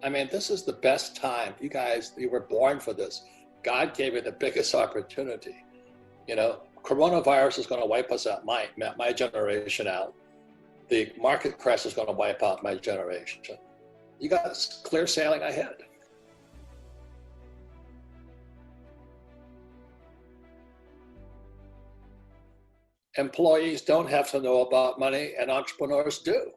I mean, this is the best time. You guys, you were born for this. God gave you the biggest opportunity. You know, coronavirus is going to wipe us out, my generation out. The market crash is going to wipe out my generation. You got clear sailing ahead. Employees don't have to know about money, and entrepreneurs do.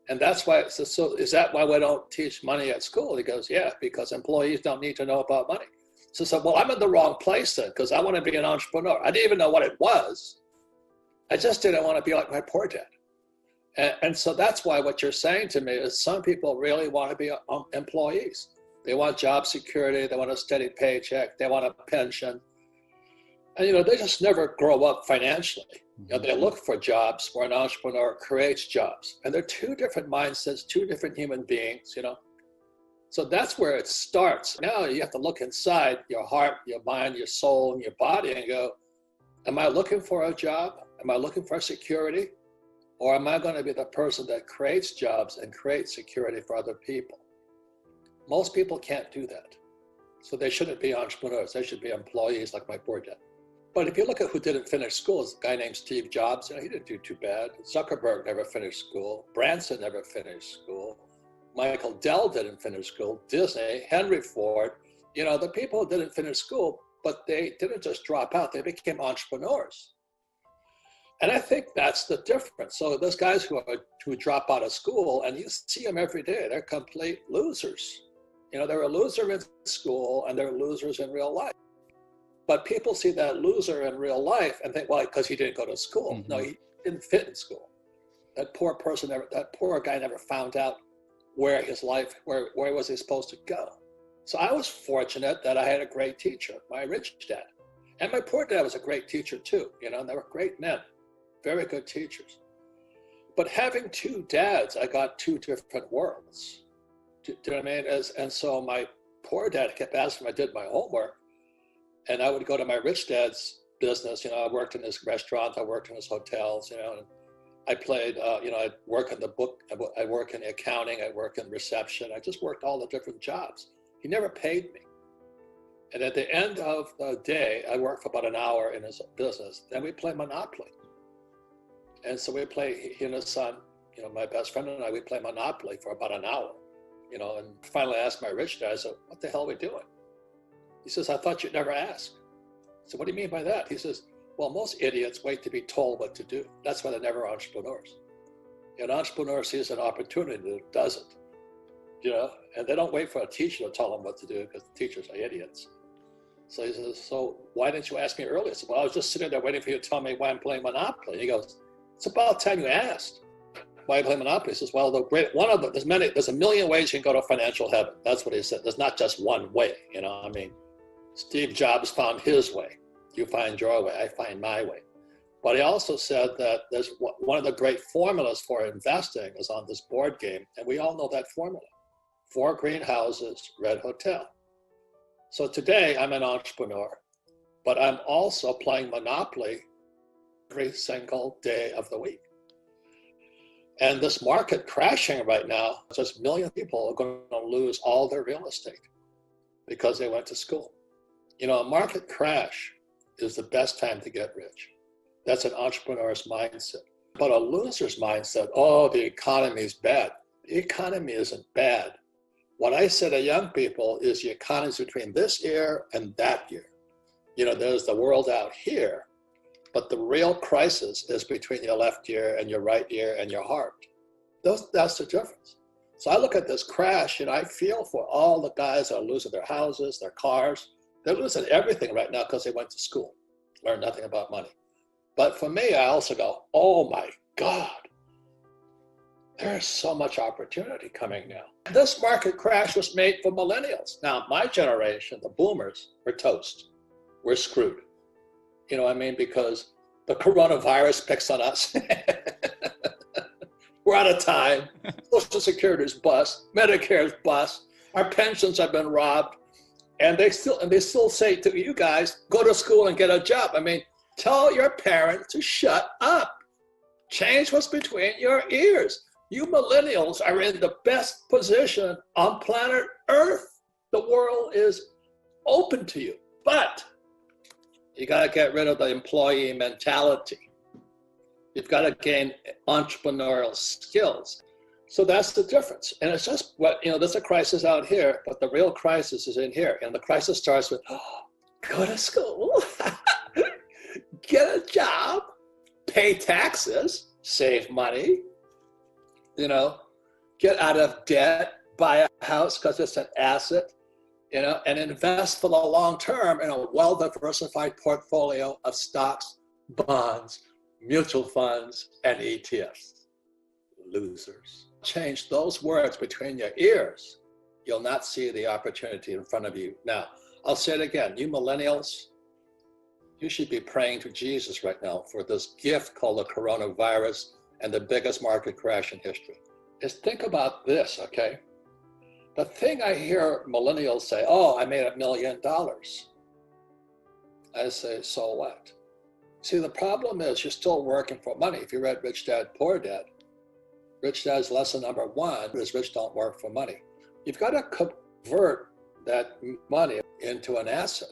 And that's why, so is that why we don't teach money at school? He goes, yeah, because employees don't need to know about money. So I said, well, I'm in the wrong place then, because I want to be an entrepreneur. I didn't even know what it was. I just didn't want to be like my poor dad. And so that's why what you're saying to me is some people really want to be employees. They want job security. They want a steady paycheck. They want a pension. And, you know, they just never grow up financially. You know, they look for jobs where an entrepreneur creates jobs. And they're two different mindsets, two different human beings, you know. So that's where it starts. Now you have to look inside your heart, your mind, your soul, and your body and go, am I looking for a job? Am I looking for security? Or am I going to be the person that creates jobs and creates security for other people? Most people can't do that. So they shouldn't be entrepreneurs. They should be employees like my poor dad. But if you look at who didn't finish school, it's a guy named Steve Jobs. You know, he didn't do too bad. Zuckerberg never finished school. Branson never finished school. Michael Dell didn't finish school. Disney, Henry Ford. You know, the people who didn't finish school, but they didn't just drop out. They became entrepreneurs. And I think that's the difference. So those guys who drop out of school, and you see them every day, they're complete losers. You know, they're a loser in school and they're losers in real life. But people see that loser in real life and think, well, because he didn't go to school. Mm-hmm. No, he didn't fit in school. That poor person, that poor guy never found out where his life, where was he supposed to go. So I was fortunate that I had a great teacher, my rich dad. And my poor dad was a great teacher too. You know, and they were great men, very good teachers. But having two dads, I got two different worlds. Do you know what I mean? And so my poor dad kept asking if I did my homework. And I would go to my rich dad's business. You know, I worked in his restaurant, I worked in his hotels, you know, and I played, you know, I work in the book, I work in accounting, I work in reception. I just worked all the different jobs. He never paid me. And at the end of the day, I worked for about an hour in his business. Then we play Monopoly. And so we play, he and his son, you know, my best friend and I, we play Monopoly for about an hour, you know, and finally I asked my rich dad, I said, what the hell are we doing? He says, I thought you'd never ask. So what do you mean by that? He says, well, most idiots wait to be told what to do. That's why they're never entrepreneurs. An entrepreneur sees an opportunity that doesn't, you know, and they don't wait for a teacher to tell them what to do because the teachers are idiots. So he says, so why didn't you ask me earlier? I said, well, I was just sitting there waiting for you to tell me why I'm playing Monopoly. And he goes, it's about time you asked why I play Monopoly. He says, well, there's a million ways you can go to financial heaven. That's what he said. There's not just one way, you know, I mean, Steve Jobs found his way. You find your way, I find my way. But he also said that there's one of the great formulas for investing is on this board game, and we all know that formula. 4 green houses, red hotel. So today I'm an entrepreneur, but I'm also playing Monopoly every single day of the week. And this market crashing right now, just millions of people are going to lose all their real estate because they went to school. You know, a market crash is the best time to get rich. That's an entrepreneur's mindset. But a loser's mindset, oh, the economy is bad. The economy isn't bad. What I say to young people is the economy is between this year and that year. You know, there's the world out here, but the real crisis is between your left ear and your right ear and your heart. That's the difference. So I look at this crash and I feel for all the guys that are losing their houses, their cars. They're losing everything right now because they went to school, learned nothing about money. But for me, I also go, oh my God, there's so much opportunity coming now. This market crash was made for millennials. Now, my generation, the boomers, we're toast. We're screwed. You know what I mean? Because the coronavirus picks on us. We're out of time. Social Security's bust. Medicare's bust. Our pensions have been robbed. And they still say to you guys, go to school and get a job. I mean, tell your parents to shut up. Change what's between your ears. You millennials are in the best position on planet Earth. The world is open to you, but you got to get rid of the employee mentality. You've got to gain entrepreneurial skills. So that's the difference. And it's just what, there's a crisis out here, but the real crisis is in here. And the crisis starts with, go to school, get a job, pay taxes, save money, get out of debt, buy a house because it's an asset, and invest for the long term in a well-diversified portfolio of stocks, bonds, mutual funds, and ETFs. Losers. Change those words between your ears. You'll not see the opportunity in front of you. Now, I'll say it again. You millennials, you should be praying to Jesus right now for this gift called the coronavirus and the biggest market crash in history. Just think about this, okay? The thing I hear millennials say, I made $1 million. I say, so what? See, the problem is you're still working for money. If you read Rich Dad, Poor Dad, Rich Dad's lesson number 1 is rich don't work for money. You've got to convert that money into an asset.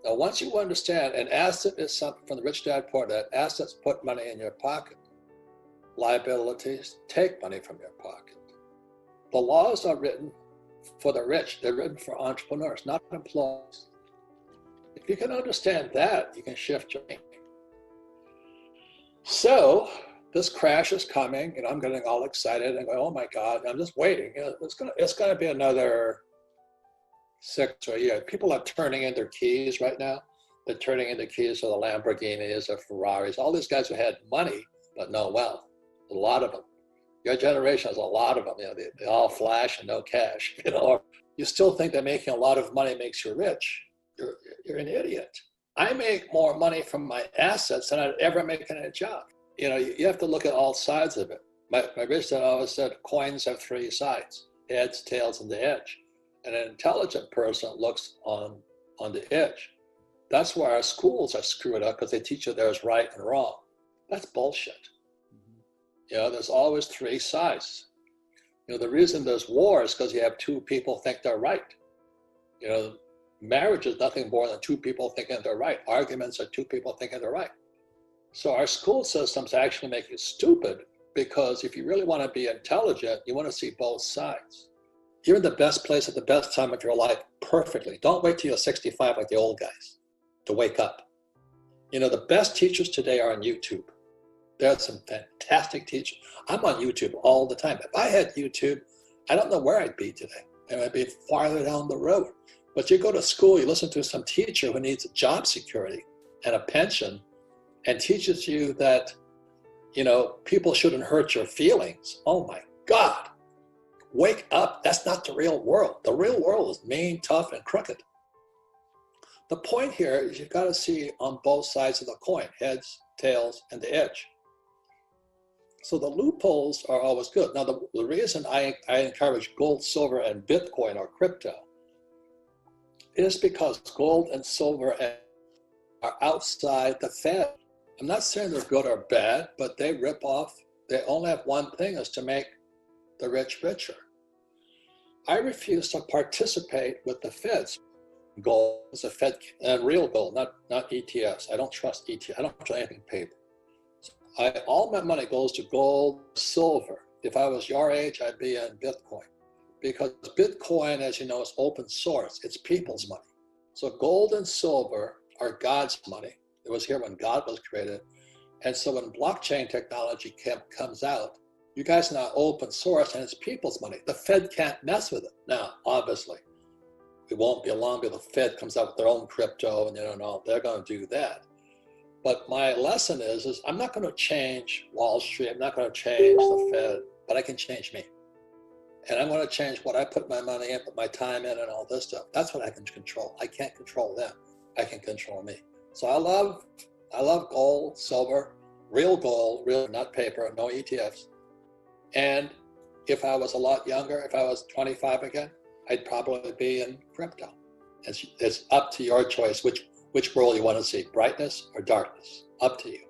Now, once you understand an asset is something from the Rich Dad, Poor Dad, assets put money in your pocket. Liabilities take money from your pocket. The laws are written for the rich. They're written for entrepreneurs, not employees. If you can understand that, you can shift your thinking. So this crash is coming, and I'm getting all excited and going, oh my God, I'm just waiting. It's gonna be another 6 or a year. People are turning in their keys right now. They're turning in the keys for the Lamborghinis or Ferraris. All these guys who had money but no wealth. A lot of them. Your generation has a lot of them. They all flash and no cash. You still think that making a lot of money makes you rich. You're an idiot. I make more money from my assets than I'd ever make in a job. You have to look at all sides of it. My rich dad always said coins have 3 sides: heads, tails, and the edge. And an intelligent person looks on the edge. That's why our schools are screwed up, because they teach you there's right and wrong. That's bullshit. There's always 3 sides. The reason there's war is because you have 2 people think they're right. Marriage is nothing more than 2 people thinking they're right. Arguments are 2 people thinking they're right. So our school systems actually make you stupid, because if you really want to be intelligent, you want to see both sides. You're in the best place at the best time of your life perfectly. Don't wait till you're 65 like the old guys to wake up. The best teachers today are on YouTube. There are some fantastic teachers. I'm on YouTube all the time. If I had YouTube, I don't know where I'd be today. I'd be farther down the road. But you go to school, you listen to some teacher who needs job security and a pension, and teaches you that, people shouldn't hurt your feelings. Oh my God. Wake up. That's not the real world. The real world is mean, tough, and crooked. The point here is you've got to see on both sides of the coin, heads, tails, and the edge. So the loopholes are always good. Now, the reason I encourage gold, silver, and Bitcoin or crypto is because gold and silver are outside the Fed. I'm not saying they're good or bad, but they rip off. They only have one thing, is to make the rich richer. I refuse to participate with the Feds. Gold is a Fed, and real gold, not ETFs. I don't trust ETFs. I don't trust anything paper. All my money goes to gold, silver. If I was your age, I'd be in Bitcoin, because Bitcoin, as you know, is open source. It's people's money. So gold and silver are God's money. It was here when God was created. And so when blockchain technology comes out, you guys are now open source, and it's people's money. The Fed can't mess with it. Now, obviously, it won't be long before the Fed comes out with their own crypto, and they're going to do that. But my lesson is I'm not going to change Wall Street. I'm not going to change the Fed, but I can change me. And I'm going to change what I put my money in, put my time in, and all this stuff. That's what I can control. I can't control them. I can control me. So I love gold, silver, real gold, real, not paper, no ETFs. And if I was a lot younger, if I was 25 again, I'd probably be in crypto. It's up to your choice which world you want to see, brightness or darkness. Up to you.